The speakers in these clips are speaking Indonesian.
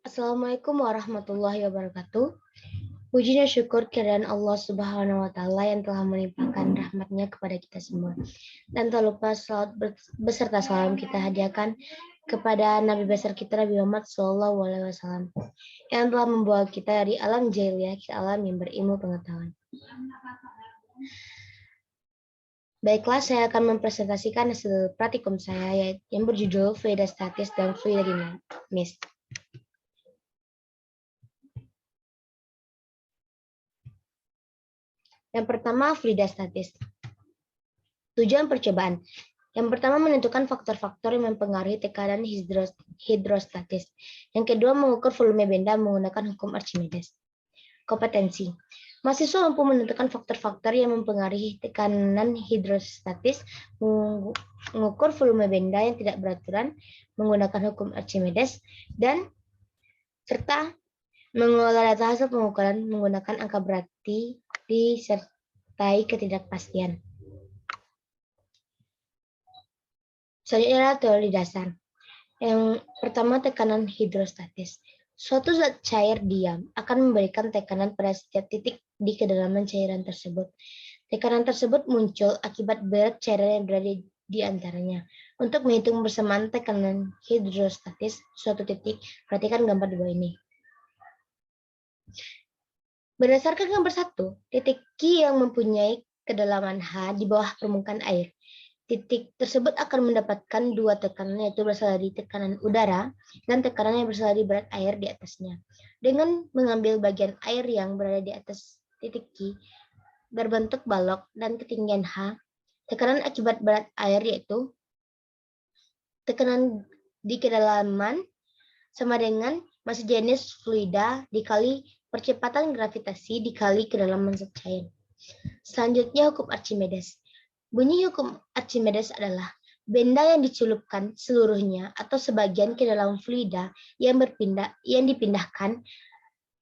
Assalamualaikum warahmatullahi wabarakatuh. Puji dan syukur kehadiran Allah Subhanahu wa Ta'ala yang telah melimpahkan rahmatnya kepada kita semua. Dan tak lupa salawat beserta salam kita hadiahkan kepada Nabi besar kita Nabi Muhammad SAW yang telah membawa kita dari alam jahiliyah ke alam yang berilmu pengetahuan. Baiklah, saya akan mempresentasikan hasil praktikum saya yang berjudul Fluida Statis dan Fluida Dinamis. Yang pertama, fluida statis. Tujuan percobaan. Yang pertama, menentukan faktor-faktor yang mempengaruhi tekanan hidrostatis. Yang kedua, mengukur volume benda menggunakan hukum Archimedes. Kompetensi. Mahasiswa mampu menentukan faktor-faktor yang mempengaruhi tekanan hidrostatis, mengukur volume benda yang tidak beraturan menggunakan hukum Archimedes, dan serta mengolah data hasil pengukuran menggunakan angka berarti disertai ketidakpastian. Selanjutnya adalah teori dasar. Yang pertama, tekanan hidrostatis. Suatu zat cair diam akan memberikan tekanan pada setiap titik di kedalaman cairan tersebut. Tekanan tersebut muncul akibat berat cairan yang berada di antaranya. Untuk menghitung bersamaan tekanan hidrostatis suatu titik, perhatikan gambar di bawah ini. Berdasarkan gambar 1, titik Q yang mempunyai kedalaman H di bawah permukaan air. Titik tersebut akan mendapatkan dua tekanan, yaitu berasal dari tekanan udara dan tekanan yang berasal dari berat air di atasnya. Dengan mengambil bagian air yang berada di atas titik Q berbentuk balok dan ketinggian H, tekanan akibat berat air yaitu tekanan di kedalaman sama dengan massa jenis fluida dikali percepatan gravitasi dikali kedalaman zat cair. Selanjutnya, hukum Archimedes. Bunyi hukum Archimedes adalah benda yang dicelupkan seluruhnya atau sebagian ke dalam fluida yang dipindahkan.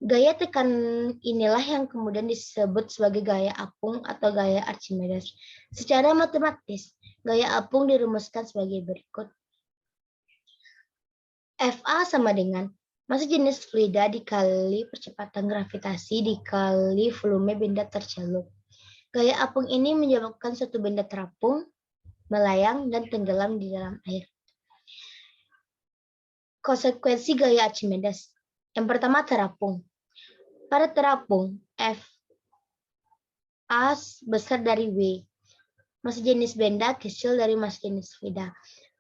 Gaya tekanan inilah yang kemudian disebut sebagai gaya apung atau gaya Archimedes. Secara matematis, gaya apung dirumuskan sebagai berikut. Fa sama dengan massa jenis fluida dikali percepatan gravitasi dikali volume benda tercelup. Gaya apung ini menyebabkan suatu benda terapung, melayang, dan tenggelam di dalam air. Konsekuensi gaya Archimedes. Yang pertama, terapung. Pada terapung, F A besar dari W. Massa jenis benda kecil dari massa jenis fluida.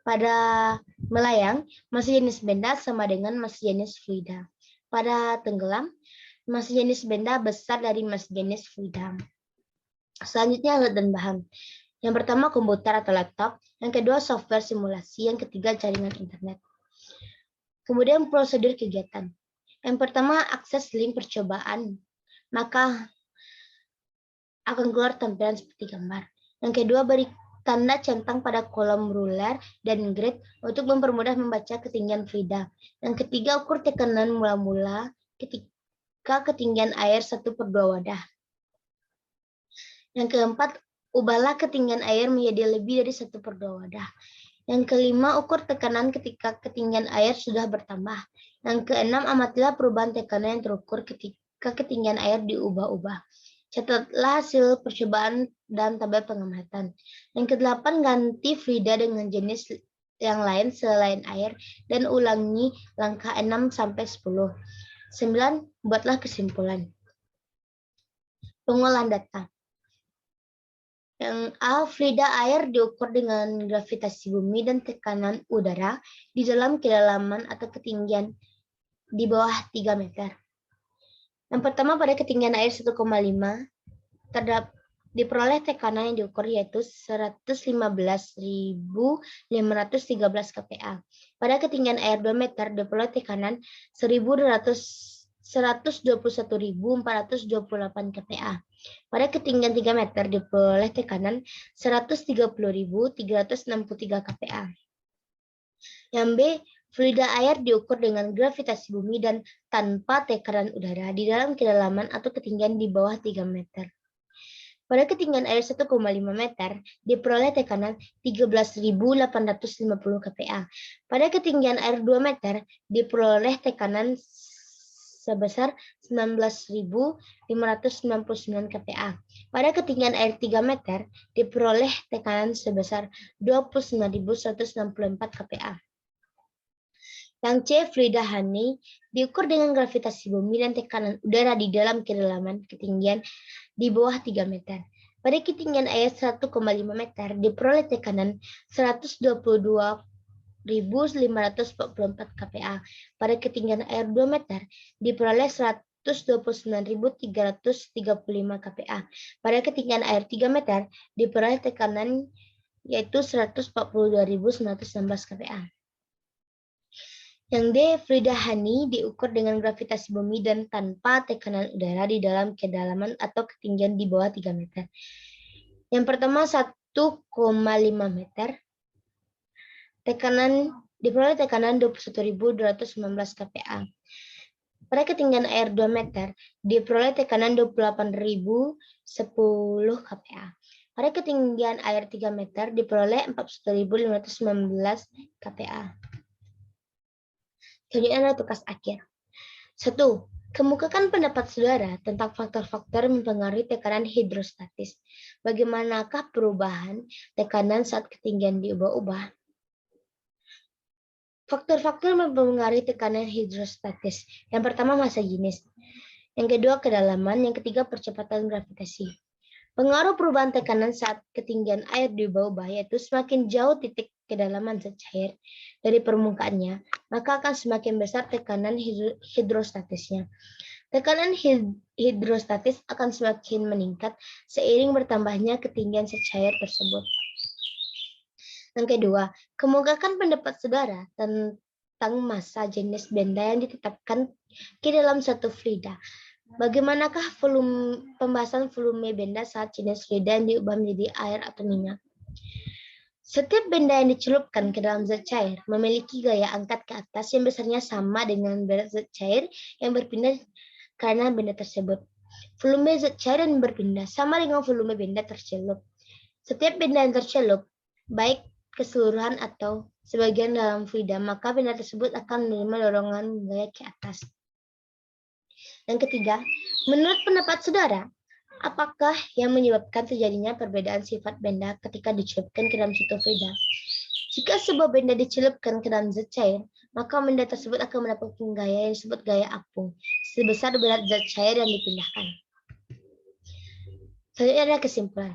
Pada melayang, massa jenis benda sama dengan massa jenis fluida. Pada tenggelam, massa jenis benda besar dari massa jenis fluida. Selanjutnya, alat dan bahan. Yang pertama, komputer atau laptop. Yang kedua, software simulasi. Yang ketiga, jaringan internet. Kemudian, prosedur kegiatan. Yang pertama, akses link percobaan. Maka akan keluar tampilan seperti gambar. Yang kedua, beri tanda centang pada kolom ruler dan grid untuk mempermudah membaca ketinggian fluida. Yang ketiga, ukur tekanan mula-mula ketika ketinggian air 1/2 wadah. Yang keempat, ubahlah ketinggian air menjadi lebih dari 1/2 wadah. Yang kelima, ukur tekanan ketika ketinggian air sudah bertambah. Yang keenam, amatilah perubahan tekanan yang terukur ketika ketinggian air diubah-ubah. Catatlah hasil percobaan dan tabel pengamatan. Yang kedelapan, ganti fluida dengan jenis yang lain selain air dan ulangi langkah 6-10. 9, buatlah kesimpulan. Pengolahan data. Yang A, fluida air diukur dengan gravitasi bumi dan tekanan udara di dalam kedalaman atau ketinggian di bawah 3 meter. Yang pertama, pada ketinggian air 1,5 diperoleh tekanan yang diukur yaitu 115.513 kPa. Pada ketinggian air 2 meter diperoleh tekanan 121.428 kPa. Pada ketinggian 3 meter diperoleh tekanan 130.363 kPa. Yang B, fluida air diukur dengan gravitasi bumi dan tanpa tekanan udara di dalam kedalaman atau ketinggian di bawah 3 meter. Pada ketinggian air 1,5 meter, diperoleh tekanan 13.850 kPa. Pada ketinggian air 2 meter, diperoleh tekanan sebesar 19.599 kPa. Pada ketinggian air 3 meter, diperoleh tekanan sebesar 29.164 kPa. Yang C, fluida Hani, diukur dengan gravitasi bumi dan tekanan udara di dalam kedalaman ketinggian di bawah 3 meter. Pada ketinggian air 1,5 meter, diperoleh tekanan 122.544 kPa. Pada ketinggian air 2 meter, diperoleh 129.335 kPa. Pada ketinggian air 3 meter, diperoleh tekanan yaitu 142.916 kPa. Yang D, fluida Hani diukur dengan gravitasi bumi dan tanpa tekanan udara di dalam kedalaman atau ketinggian di bawah 3 meter. Yang pertama 1,5 meter. Diperoleh tekanan 21.219 kPa. Pada ketinggian air 2 meter, diperoleh tekanan 28.010 kPa. Pada ketinggian air 3 meter, diperoleh 41.519 kPa. Selanjutnya adalah tugas akhir. 1. Kemukakan pendapat saudara tentang faktor-faktor yang mempengaruhi tekanan hidrostatis. Bagaimanakah perubahan tekanan saat ketinggian diubah-ubah? Faktor-faktor yang mempengaruhi tekanan hidrostatis. Yang pertama, massa jenis. Yang kedua, kedalaman. Yang ketiga, percepatan gravitasi. Pengaruh perubahan tekanan saat ketinggian air diubah-ubah yaitu semakin jauh titik kedalaman zat cair dari permukaannya, maka akan semakin besar tekanan hidrostatisnya. Tekanan hidrostatis akan semakin meningkat seiring bertambahnya ketinggian zat cair tersebut. Yang kedua, kemukakan pendapat saudara tentang massa jenis benda yang ditetapkan ke dalam satu fluida. Bagaimanakah pembahasan volume benda saat jenis fluida yang diubah menjadi air atau minyak? Setiap benda yang dicelupkan ke dalam zat cair memiliki gaya angkat ke atas yang besarnya sama dengan berat zat cair yang berpindah karena benda tersebut. Volume zat cair yang berpindah sama dengan volume benda tercelup. Setiap benda yang tercelup, baik keseluruhan atau sebagian dalam fluida, maka benda tersebut akan menerima dorongan gaya ke atas. Yang ketiga, menurut pendapat saudara, apakah yang menyebabkan terjadinya perbedaan sifat benda ketika dicelupkan ke dalam suatu fluida? Jika sebuah benda dicelupkan ke dalam zat cair, maka benda tersebut akan mendapatkan gaya yang disebut gaya apung, sebesar berat zat cair yang dipindahkan. Selanjutnya adalah kesimpulan.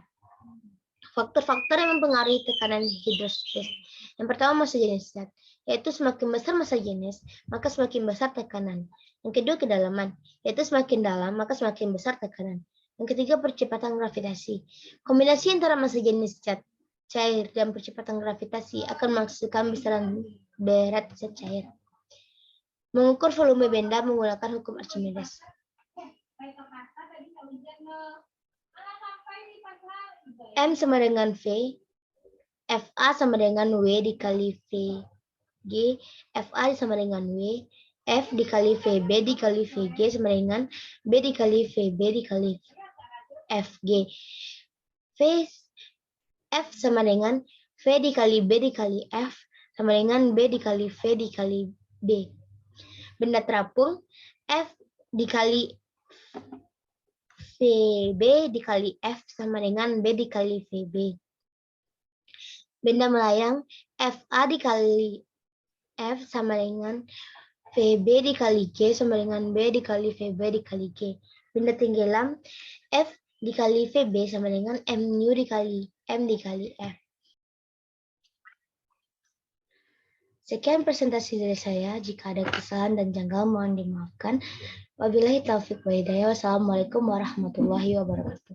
Faktor-faktor yang mempengaruhi tekanan hidrostatis. Yang pertama, massa jenis zat, yaitu semakin besar massa jenis, maka semakin besar tekanan. Yang kedua, kedalaman, yaitu semakin dalam, maka semakin besar tekanan. Yang ketiga, percepatan gravitasi. Kombinasi antara massa jenis zat cair dan percepatan gravitasi akan menghasilkan besaran berat zat cair. Mengukur volume benda menggunakan hukum Archimedes. M sama dengan V, FA sama dengan W dikali VG, FA sama dengan W, F dikali VB dikali VG sama dengan B dikali VB dikali FG. F sama dengan V dikali B dikali F sama dengan B dikali V dikali B. Benda terapung, F dikali VB dikali F sama dengan B dikali VB. Benda melayang, FA dikali F sama dengan VB dikali G sama dengan B dikali VB dikali G. Benda tenggelam, F dikali VB sama dengan MU dikali M dikali F. Sekian presentasi dari saya. Jika ada kesalahan dan janggal mohon dimaafkan. Wabillahi taufiq wa hidayah. Wassalamualaikum warahmatullahi wabarakatuh.